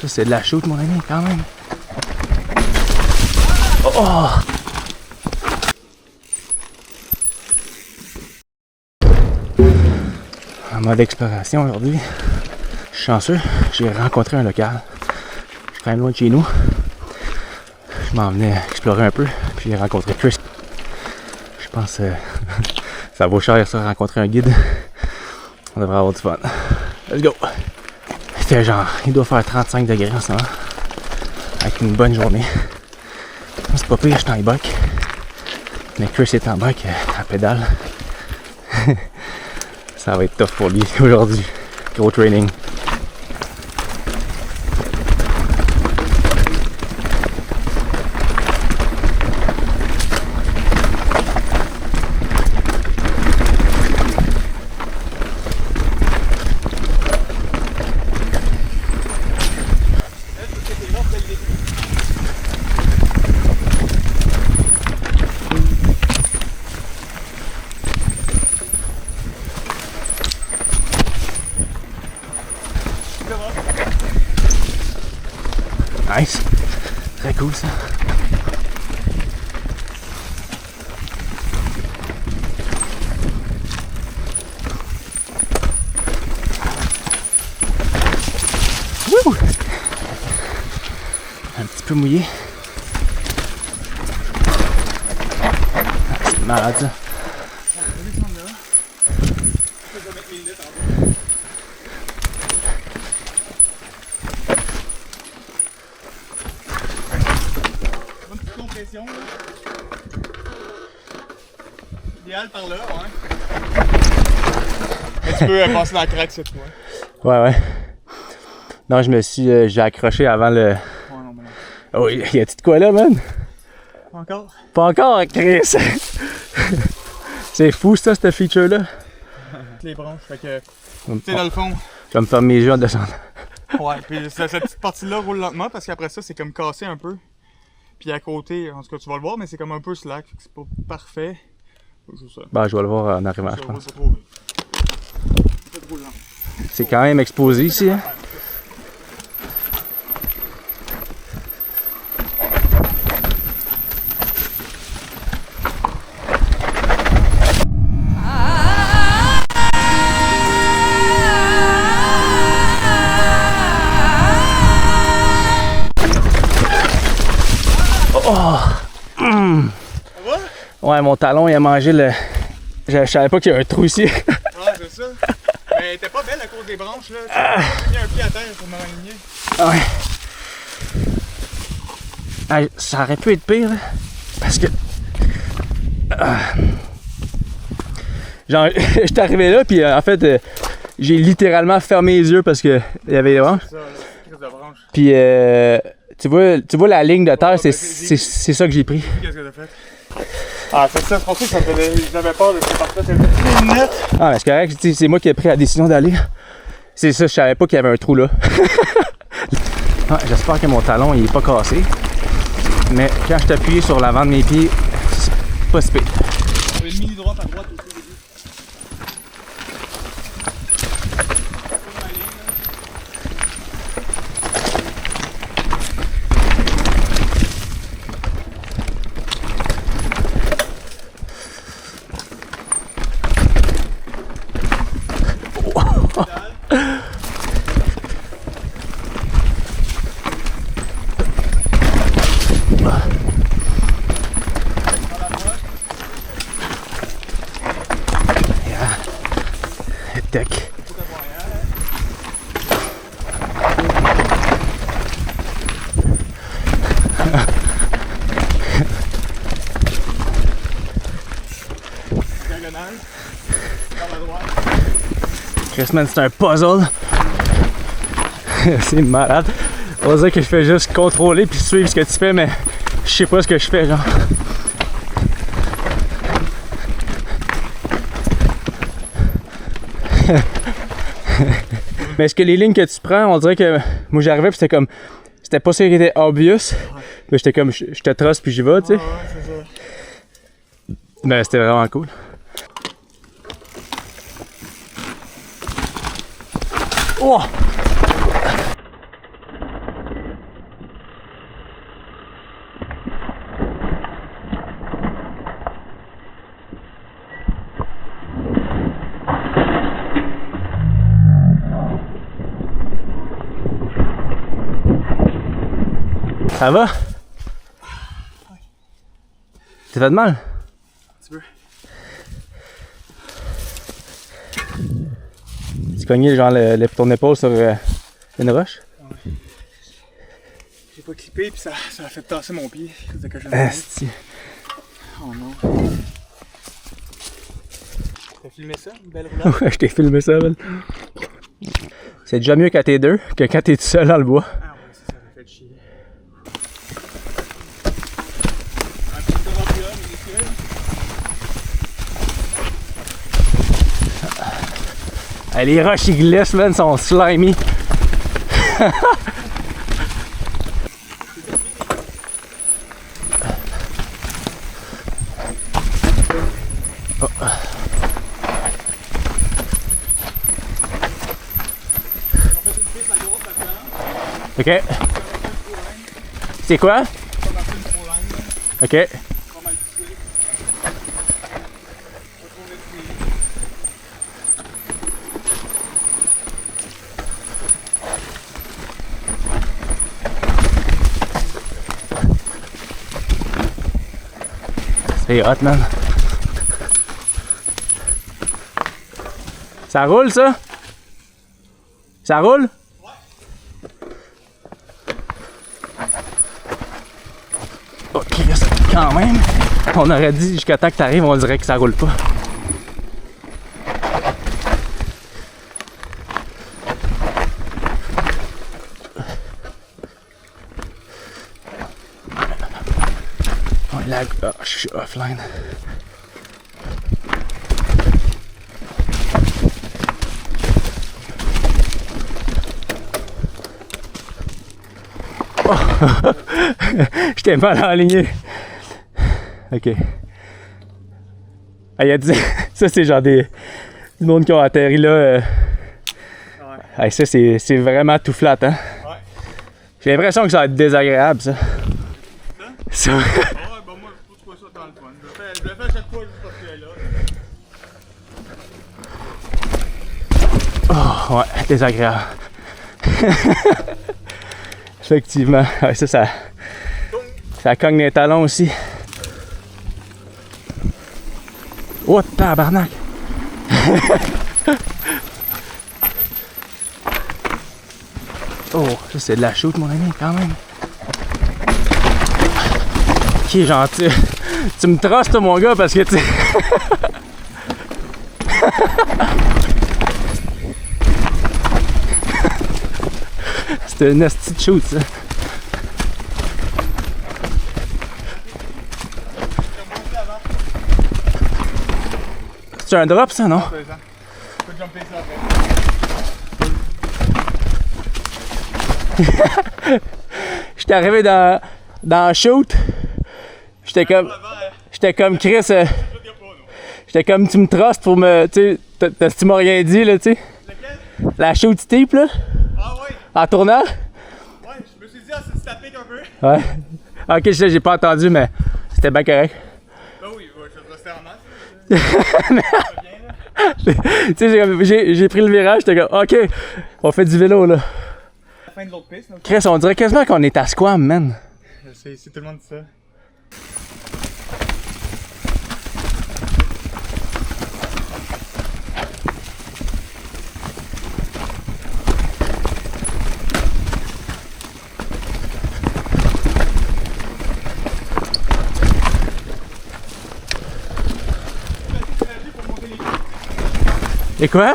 Ça, c'est de la shoot, mon ami, quand même. Oh! En mode exploration aujourd'hui. Je suis chanceux, j'ai rencontré un local. Je suis quand même loin de chez nous. Je m'en venais explorer un peu, puis j'ai rencontré Chris. Je pense que ça vaut cher ça, rencontrer un guide. On devrait avoir du fun. Let's go! C'était genre, il doit faire 35 degrés en ce moment. Avec une bonne journée. C'est pas pire, je suis en e-bike. Mais Chris est en bike à pédale. Ça va être tough pour lui aujourd'hui. Gros training. Nice. Très cool ça. Wouh! Un petit peu mouillé. C'est malade ça. Idéal par là, ouais. Mais tu peux passer dans la craque cette fois. Ouais. Non, j'ai accroché avant le... Ouais, non, mais non. Oh, y a-tu de quoi là, man? Pas encore? Pas encore, Chris! C'est fou ça, cette feature-là. Les branches, fait que... Tu sais, dans le fond... Je vais me faire mes yeux en descendant. Ouais, puis cette petite partie-là roule lentement parce qu'après ça, c'est comme cassé un peu. Puis à côté, en tout cas, tu vas le voir, mais c'est comme un peu slack, c'est pas parfait. Ça. Ben, je vais le voir en arrivant, je pense. C'est C'est quand même exposé ici, hein? Oh! Mm. Ça va? Ouais, mon talon, il a mangé le... Je savais pas qu'il y a un trou ici. Ouais, c'est ça. Mais elle était pas belle à cause des branches, là. Tu mis un pied à terre pour m'aligner. Ouais. Ah, ça aurait pu être pire, là. Parce que... Genre, j'étais arrivé là, puis en fait, j'ai littéralement fermé les yeux parce que il y avait les branches. C'est ça, là. De branches. Puis, tu vois la ligne de terre, c'est ça que j'ai pris. Qu'est-ce que t'as fait? Ah, c'est ça, c'est pour ça que ça me faisait. J'avais peur de ce parti-là. C'était une net. Ah, mais c'est correct, c'est moi qui ai pris la décision d'aller. C'est ça, je savais pas qu'il y avait un trou là. Ah, j'espère que mon talon il est pas cassé. Mais quand je t'appuie sur l'avant de mes pieds, c'est pas si pire. J'avais une mini droite à droite aussi au début. Tech. Diagonale. Par la droite. Chris, man, c'est un puzzle. C'est malade. On va dire que je fais juste contrôler puis suivre ce que tu fais, mais je sais pas ce que je fais, genre. Mais est-ce que les lignes que tu prends, on dirait que moi j'arrivais puis c'était comme, c'était pas ça qui était obvious, mais j'étais comme, je te trosse puis j'y vais, tu sais. Ouais, c'est ça. Mais c'était vraiment cool. Oh! Ça va? T'as fait de mal? Un petit peu. Tu cogné genre ton épaule sur une roche? Ouais. J'ai pas clippé puis ça a fait tasser mon pied. Asti. Oh non. T'as filmé ça? Une belle roulade? Ouais, je t'ai filmé ça, man. C'est déjà mieux quand t'es deux que quand t'es tout seul dans le bois. Ah ouais, ça m'a fait chier. Un petit peu rempli là, mais c'est Les roches ils glissent, man, sont slimy. Oh. Ok. C'est quoi? Ok. C'est hot, man. Ça roule, ça? Ça roule? Ok, quand même. On aurait dit jusqu'à temps que t'arrives, on dirait que ça roule pas. Oh, lag. Oh, je suis offline. Oh. J'étais mal aligné. Ok. Ah, il a dit. Ça, c'est genre du monde qui ont atterri là. Ouais. Ah, ça, c'est vraiment tout flat, hein? Ouais. J'ai l'impression que ça va être désagréable, ça. Ça? Ouais, bah moi, je trouve pas ça dans le fun. Je le fais à chaque fois juste parce que là. Oh, ouais, désagréable. Effectivement. Ouais, ça cogne les talons aussi. Oh, tabarnak! Oh, ça c'est de la chute, mon ami, quand même. Ok, gentil. Tu me trosses, toi, mon gars, parce que tu. C'était une esti de shoot, ça. C'est un drop, ça, non? Tu peux jumper ça après. J'étais arrivé dans le shoot. J'étais comme Chris. J'étais comme tu me trustes pour me. Tu sais, tu m'as rien dit, là, tu sais. Lequel? La shoot steep, là. Ah ouais. En tournant. Ouais, je me suis dit, ah, ça pique un peu. Ouais. Ok, j'ai pas entendu, mais c'était bien correct. Bah oui, ouais, je vais rester en masse. Tu sais, j'ai pris le virage, j'étais comme, ok, on fait du vélo, là. La fin de l'autre piste, là. Chris, on dirait quasiment qu'on est à Squam, man. C'est tout le monde dit ça. Et quoi?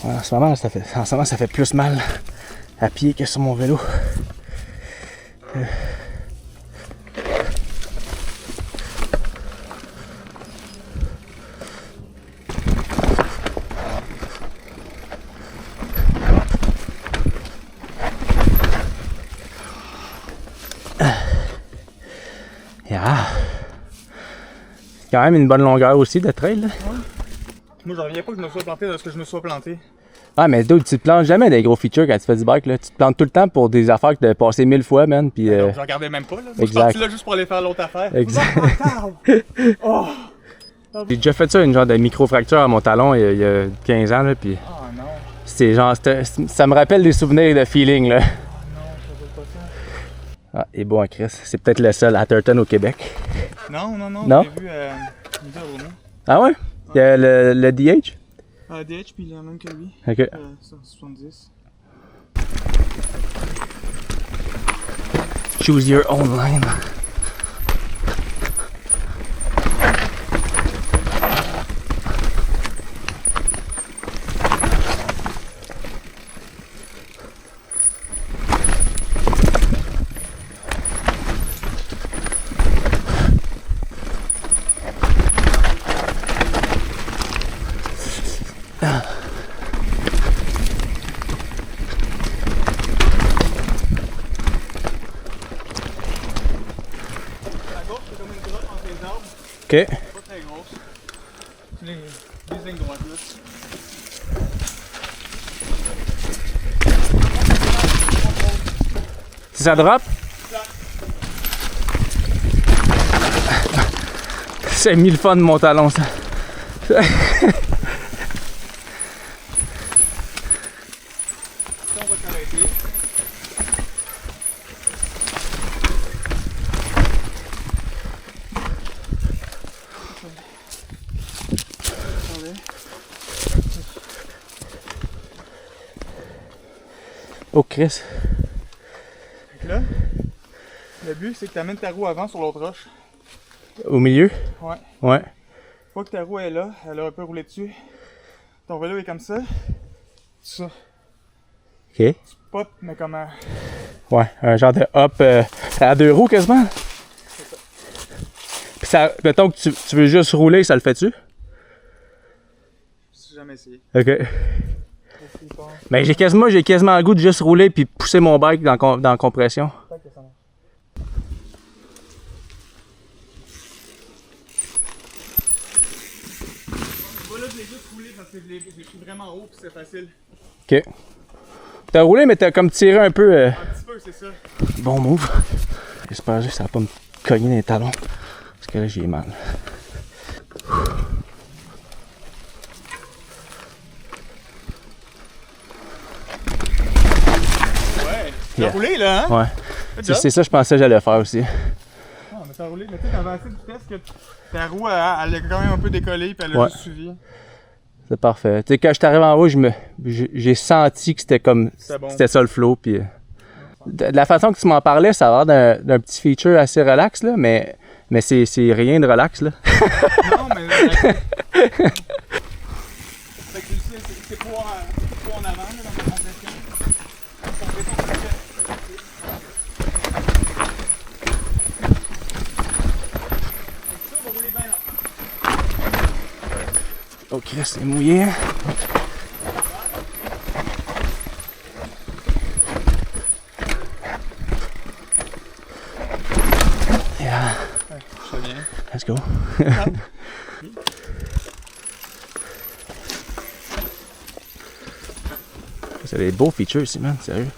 En ce moment, ça fait plus mal à pied que sur mon vélo. Yeah. C'est quand même une bonne longueur aussi de trail, là. Moi, je reviens pas que je me sois planté de ce que je me sois planté. Ah, mais dude, tu te plantes jamais des gros features quand tu fais du bike, là. Tu te plantes tout le temps pour des affaires que tu as passé 1000 fois, man. Puis, Donc, je regardais même pas, là. Moi, je suis parti là juste pour aller faire l'autre affaire. Exact. Oh! J'ai déjà fait ça, une genre de micro-fracture à mon talon il y a 15 ans, là, puis Ah non. c'est genre, ça me rappelle des souvenirs de feeling, là. Ah non, ça veut pas ça. Ah, et bon, Chris, c'est peut-être le seul Atherton au Québec. Non, non, non, Non? j'ai vu Midi à Rouen. Ah ouais? Il y a le DH? DH, puis il y en a même que lui. Ok. 170. Choose your own line. Ok. Pas très grosse. C'est les lignes droites là. Si ça drop? C'est mis le fun de mon talon, ça. On va s'arrêter. Oh, Chris. Donc là, le but c'est que tu amènes ta roue avant sur l'autre roche. Au milieu? Ouais. Ouais. Une fois que ta roue est là, elle a un peu roulé dessus. Ton vélo est comme ça. Ça. Ok. Pop, mais comme un. Ouais, un genre de hop à 2 roues quasiment. Puis ça, mettons que tu veux juste rouler, ça le fait-tu? J'ai jamais essayé. Ok. Mais j'ai quasiment le goût de juste rouler puis pousser mon bike dans la compression. Peut-être que ça marche. Voilà, je l'ai juste roulé parce que je l'ai pris vraiment haut puis c'est facile. Ok. T'as roulé, mais t'as comme tiré un peu. Un petit peu, c'est ça. Bon move. J'espère juste que ça va pas me cogner dans les talons. Parce que là, j'ai mal. Ouais. Yeah. T'as roulé là, hein? Ouais. Good job. C'est ça, je pensais que j'allais faire aussi. Ah, mais t'as roulé, mais tu sais, t'avais assez de vitesse que ta roue, elle a quand même un peu décollé puis elle a Ouais. juste suivi. C'est parfait. Tu sais, quand je suis arrivé en haut, j'ai senti que c'était comme. C'était bon. C'était ça le flow. Puis, de la façon que tu m'en parlais, ça a l'air d'un petit feature assez relax, là, mais c'est rien de relax, là. Non, mais. Fait que tu le sais, c'est pas en avant, là, dans ta compression. Ça va rouler bien là. Ok, c'est mouillé. Yeah. Je viens. Let's go. C'est des beaux features ici, man, sérieux.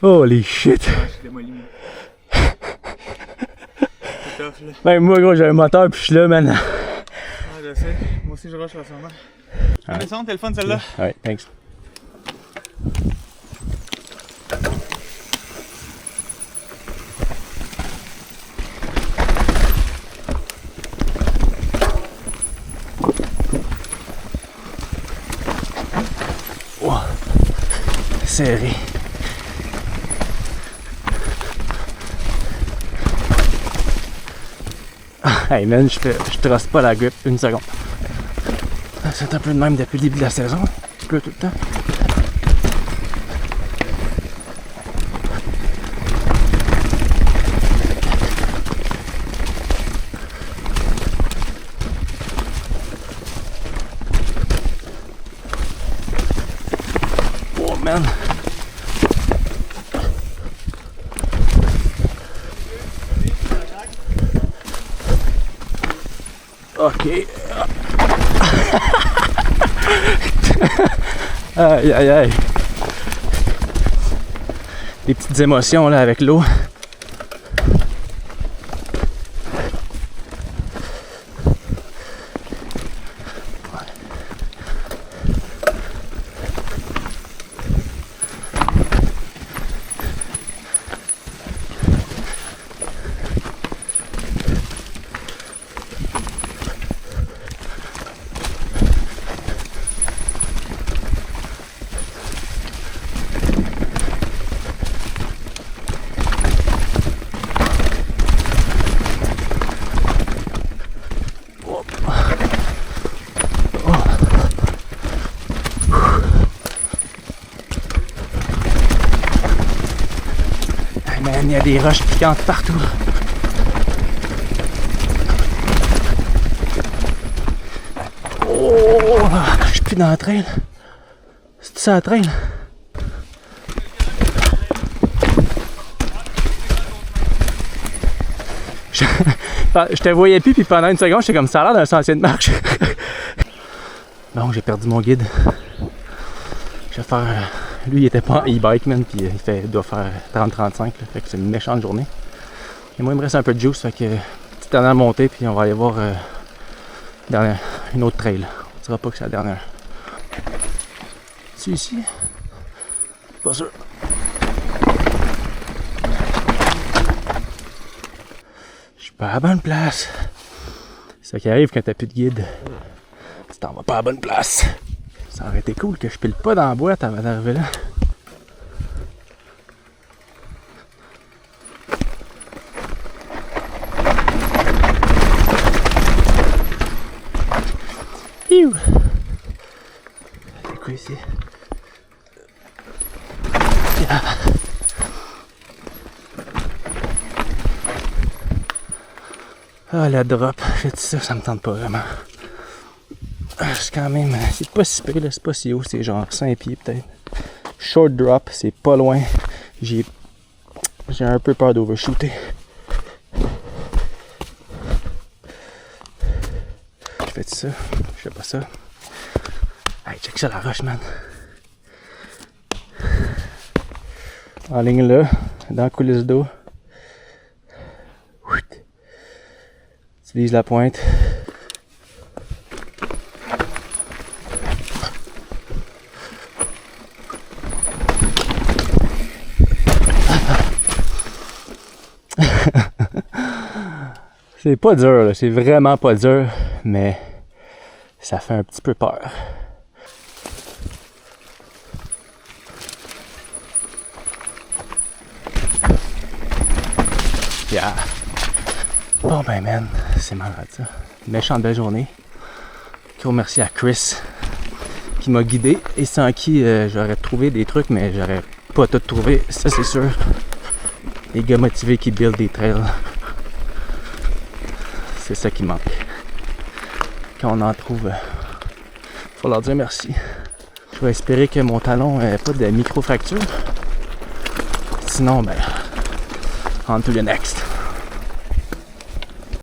Holy shit! Je suis démoli, moi. C'est tough, là. Ben, moi, gros, j'ai un moteur puis je suis là, man. Ouais, je sais. Moi aussi, je rush en ce moment. La descente, t'es le fun, celle-là. Ouais, thanks. Wow. Serré. Hey man, je trosse pas la grippe une seconde. C'est un peu de même depuis le début de la saison. Il pleut tout le temps. Oh man! Ok. Aïe aïe aïe. Des petites émotions là avec l'eau. Il y a des roches piquantes partout. Oh, je suis plus dans la trail. C'est ça la trail? Je te voyais plus, puis pendant une seconde, j'étais comme ça a l'air d'un sentier de marche. Bon, j'ai perdu mon guide. Je vais faire. Lui, il était pas en e-bike, man, puis il doit faire 30-35, fait que c'est une méchante journée. Et moi, il me reste un peu de juice, fait que petite dernière montée, puis on va aller voir une autre trail. On dira pas que c'est la dernière. C'est ici? Pas sûr. Je suis pas à la bonne place. C'est ça qui arrive quand t'as plus de guide. Tu t'en vas pas à la bonne place. Ça aurait été cool que je pile pas dans la boîte avant d'arriver là. Iouh! C'est quoi ici? Yeah. Ah, la drop. J'ai dit ça me tente pas vraiment. C'est quand même, c'est pas si pire, c'est pas si haut, c'est genre 5 pieds peut-être. Short drop, c'est pas loin. J'ai un peu peur d'overshooter. Je fais ça, je fais pas ça. Hey, check ça la roche, man. En ligne là, dans la coulisse d'eau. Utilise la pointe. C'est pas dur, là. C'est vraiment pas dur, mais ça fait un petit peu peur. Yeah. Bon ben man, c'est malade ça. Méchante belle journée. Gros merci à Chris qui m'a guidé et sans qui j'aurais trouvé des trucs, mais j'aurais pas tout trouvé, ça c'est sûr. Les gars motivés qui build des trails. C'est ça qui manque. Quand on en trouve, faut leur dire merci. Je vais espérer que mon talon n'ait pas de micro-fracture. Sinon, ben, on to the next.